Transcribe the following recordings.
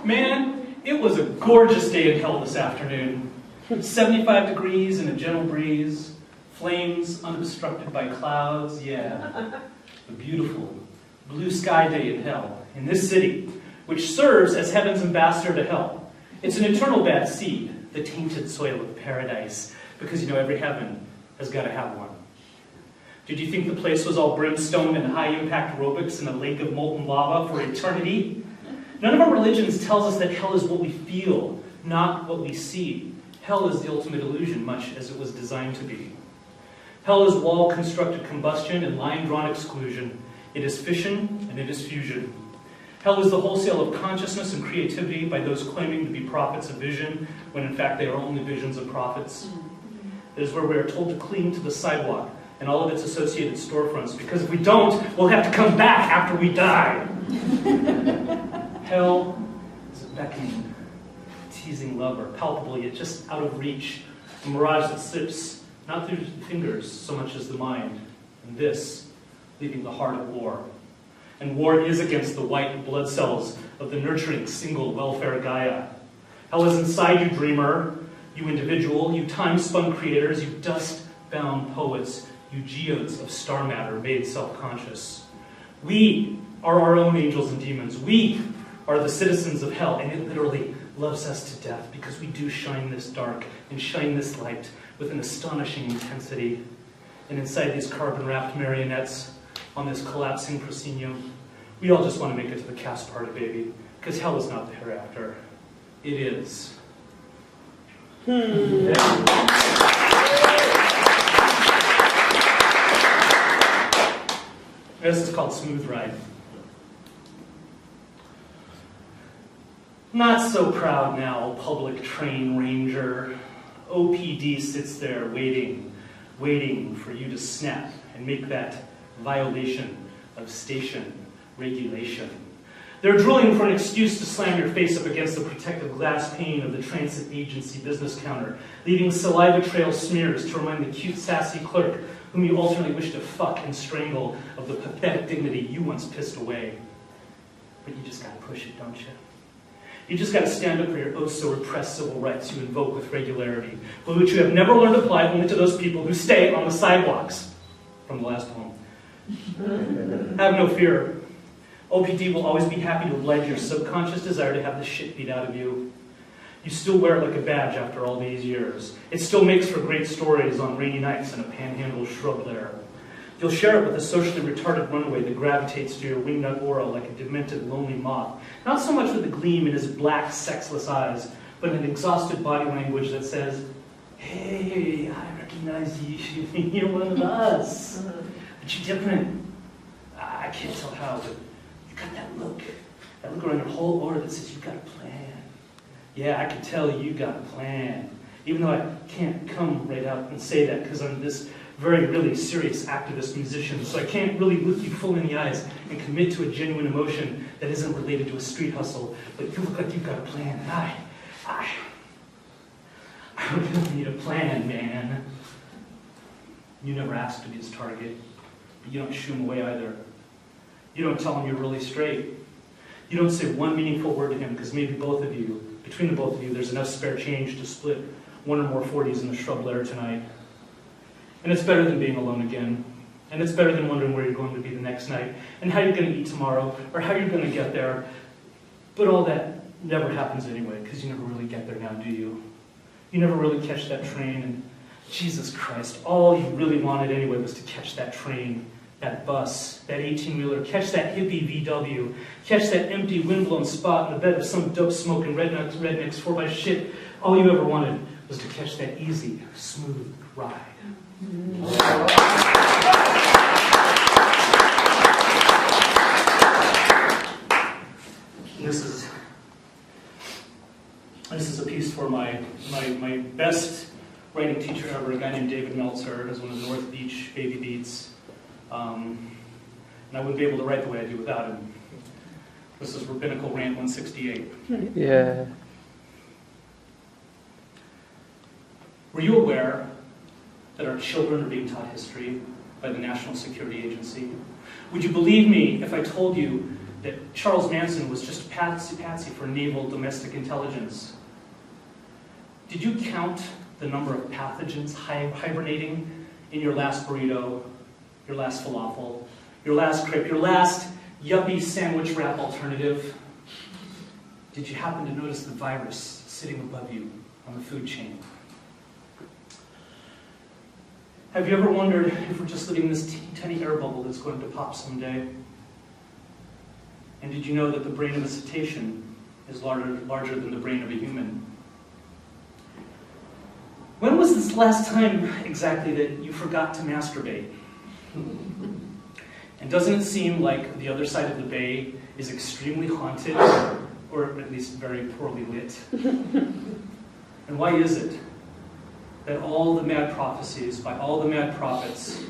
Man, it was a gorgeous day in hell this afternoon. 75 degrees and a gentle breeze. Flames unobstructed by clouds, yeah. A beautiful blue sky day in hell, in this city, which serves as heaven's ambassador to hell. It's an eternal bad seed, the tainted soil of paradise, because every heaven has got to have one. Did you think the place was all brimstone and high-impact aerobics in a lake of molten lava for eternity? None of our religions tells us that hell is what we feel, not what we see. Hell is the ultimate illusion, much as it was designed to be. Hell is wall-constructed combustion and line-drawn exclusion. It is fission and it is fusion. Hell is the wholesale of consciousness and creativity by those claiming to be prophets of vision, when in fact they are only visions of prophets. It is where we are told to cling to the sidewalk and all of its associated storefronts, because if we don't, we'll have to come back after we die. Hell is a beckoning, teasing lover, palpable yet just out of reach, a mirage that slips not through the fingers so much as the mind, and this, leaving the heart at war. And war is against the white blood cells of the nurturing single welfare Gaia. Hell is inside you, dreamer, you individual, you time-spun creators, you dust-bound poets, you geodes of star matter made self-conscious. We are our own angels and demons. We are the citizens of hell, and it literally loves us to death because we do shine this dark and shine this light with an astonishing intensity. And inside these carbon-wrapped marionettes on this collapsing proscenium, we all just want to make it to the cast party, baby, because hell is not the hereafter. It is. This is called Smooth Ride. Not so proud now, public train ranger. OPD sits there waiting for you to snap and make that violation of station regulation. They're drooling for an excuse to slam your face up against the protective glass pane of the transit agency business counter, leaving saliva trail smears to remind the cute, sassy clerk whom you alternately wish to fuck and strangle of the pathetic dignity you once pissed away. But you just gotta push it, don't you? You just gotta stand up for your oh-so-repressed civil rights you invoke with regularity, but which you have never learned to apply only to those people who stay on the sidewalks. From the last poem. Have no fear. OPD will always be happy to oblige your subconscious desire to have the shit beat out of you. You still wear it like a badge after all these years. It still makes for great stories on rainy nights in a panhandle shrub lair. You'll share it with a socially retarded runaway that gravitates to your wingnut aura like a demented, lonely moth. Not so much with a gleam in his black, sexless eyes, but an exhausted body language that says, "Hey, I recognize you. You're one of us. But you're different. I can't tell how, but you got that look around your whole aura that says you've got a plan. Yeah, I can tell you got a plan. Even though I can't come right out and say that because I'm this very, really serious activist musician, so I can't really look you full in the eyes and commit to a genuine emotion that isn't related to a street hustle. But you look like you've got a plan, and I really need a plan, man." You never ask to be his target, but you don't shoo him away either. You don't tell him you're really straight. You don't say one meaningful word to him because maybe between the both of you, there's enough spare change to split one or more 40s in the shrub lair tonight. And it's better than being alone again. And it's better than wondering where you're going to be the next night, and how you're going to eat tomorrow, or how you're going to get there. But all that never happens anyway, because you never really get there now, do you? You never really catch that train, and Jesus Christ, all you really wanted anyway was to catch that train, that bus, that 18-wheeler, catch that hippie VW, catch that empty, windblown spot in the bed of some dope-smoking rednecks 4x shit. All you ever wanted was to catch that easy, smooth ride. This is a piece for my best writing teacher ever, a guy named David Meltzer, who's one of the North Beach Baby Beats. And I wouldn't be able to write the way I do without him. This is Rabbinical Rant 168. Yeah. Were you aware that our children are being taught history by the National Security Agency? Would you believe me if I told you that Charles Manson was just a patsy for naval domestic intelligence? Did you count the number of pathogens hibernating in your last burrito, your last falafel, your last crepe, your last yuppie sandwich wrap alternative? Did you happen to notice the virus sitting above you on the food chain? Have you ever wondered if we're just living in this tiny air bubble that's going to pop someday? And did you know that the brain of a cetacean is larger than the brain of a human? When was this last time exactly that you forgot to masturbate? And doesn't it seem like the other side of the bay is extremely haunted, or at least very poorly lit? And why is it that all the mad prophecies by all the mad prophets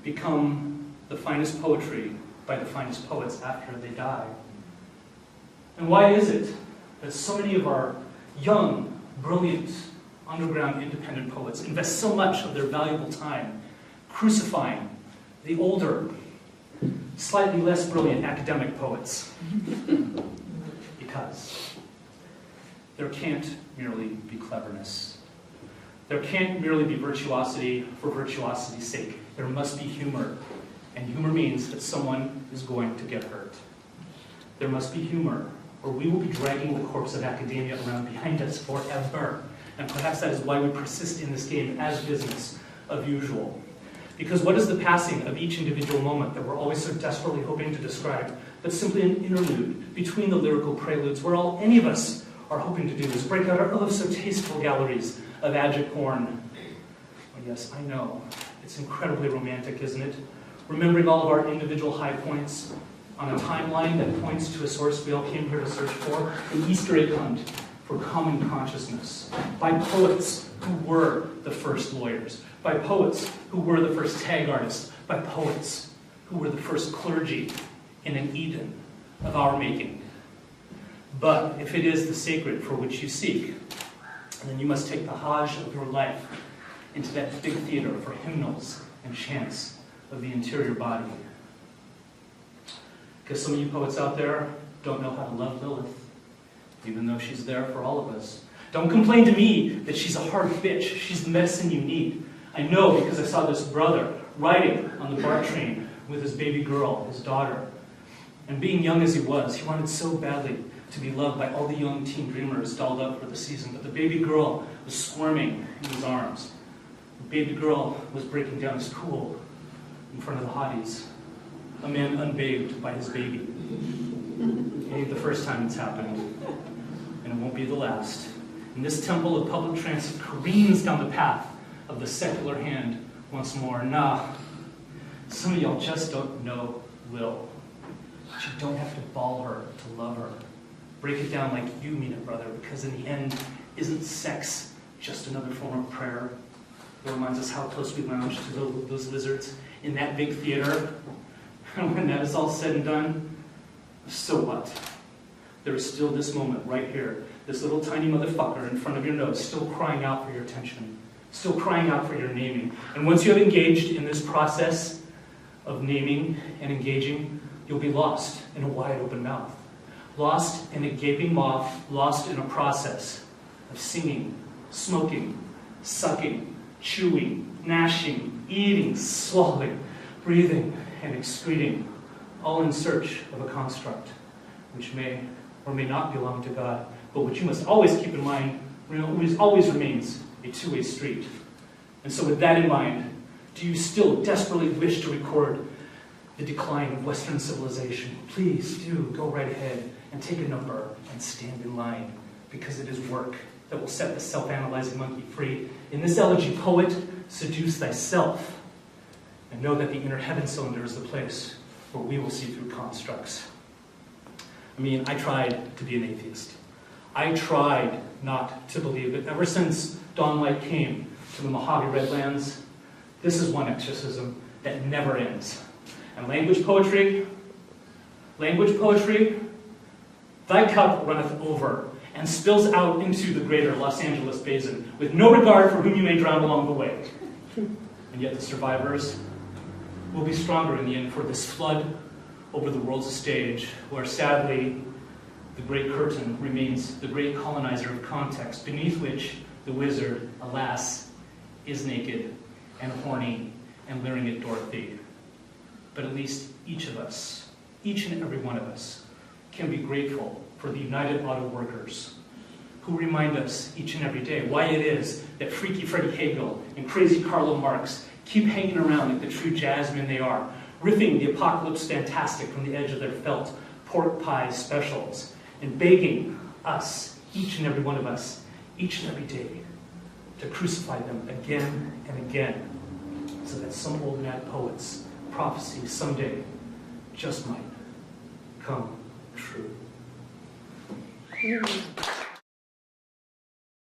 become the finest poetry by the finest poets after they die? And why is it that so many of our young, brilliant, underground independent poets invest so much of their valuable time crucifying the older, slightly less brilliant academic poets? Because there can't merely be cleverness. There can't merely be virtuosity for virtuosity's sake. There must be humor. And humor means that someone is going to get hurt. There must be humor, or we will be dragging the corpse of academia around behind us forever. And perhaps that is why we persist in this game as business of usual. Because what is the passing of each individual moment that we're always so desperately hoping to describe, but simply an interlude between the lyrical preludes where all any of us are hoping to do is break out our oh so tasteful galleries of adjecporn. Oh, yes, I know. It's incredibly romantic, isn't it? Remembering all of our individual high points on a timeline that points to a source we all came here to search for, an Easter egg hunt for common consciousness, by poets who were the first lawyers, by poets who were the first tag artists, by poets who were the first clergy in an Eden of our making. But if it is the sacred for which you seek, then you must take the Hajj of your life into that big theater for hymnals and chants of the interior body. Because some of you poets out there don't know how to love Lilith, even though she's there for all of us. Don't complain to me that she's a hard bitch. She's the medicine you need. I know because I saw this brother riding on the BART train with his baby girl, his daughter. And being young as he was, he wanted so badly to be loved by all the young teen dreamers dolled up for the season. But the baby girl was squirming in his arms. The baby girl was breaking down his cool in front of the hotties. A man unbathed by his baby. It ain't the first time it's happened. And it won't be the last. And this temple of public transit careens down the path of the secular hand once more. Nah, some of y'all just don't know Lil. But you don't have to ball her to love her. Break it down like you mean it, brother, because in the end, isn't sex just another form of prayer? It reminds us how close we lounge to those lizards in that big theater. And when that is all said and done, so what? There is still this moment right here, this little tiny motherfucker in front of your nose, still crying out for your attention, still crying out for your naming. And once you have engaged in this process of naming and engaging, you'll be lost in a wide open mouth. Lost in a gaping maw, lost in a process of singing, smoking, sucking, chewing, gnashing, eating, swallowing, breathing, and excreting, all in search of a construct which may or may not belong to God, but which you must always keep in mind, always remains a two-way street. And so with that in mind, do you still desperately wish to record the decline of Western civilization? Please do go right ahead and take a number and stand in line, because it is work that will set the self-analyzing monkey free. In this elegy, poet, seduce thyself, and know that the inner heaven cylinder is the place where we will see through constructs. I mean, I tried to be an atheist. I tried not to believe it. Ever since dawnlight came to the Mojave Redlands, this is one exorcism that never ends. And language poetry, thy cup runneth over and spills out into the greater Los Angeles basin with no regard for whom you may drown along the way. And yet the survivors will be stronger in the end, for this flood over the world's stage, where sadly the great curtain remains the great colonizer of context, beneath which the wizard, alas, is naked and horny and leering at Dorothy. But at least each of us, each and every one of us, can be grateful for the United Auto Workers, who remind us each and every day why it is that Freaky Freddie Hagel and Crazy Karl Marx keep hanging around like the true jazzmen they are, riffing the apocalypse fantastic from the edge of their felt pork pie specials, and begging us, each and every one of us, each and every day, to crucify them again and again, so that some old mad poet's prophecy someday just might come true.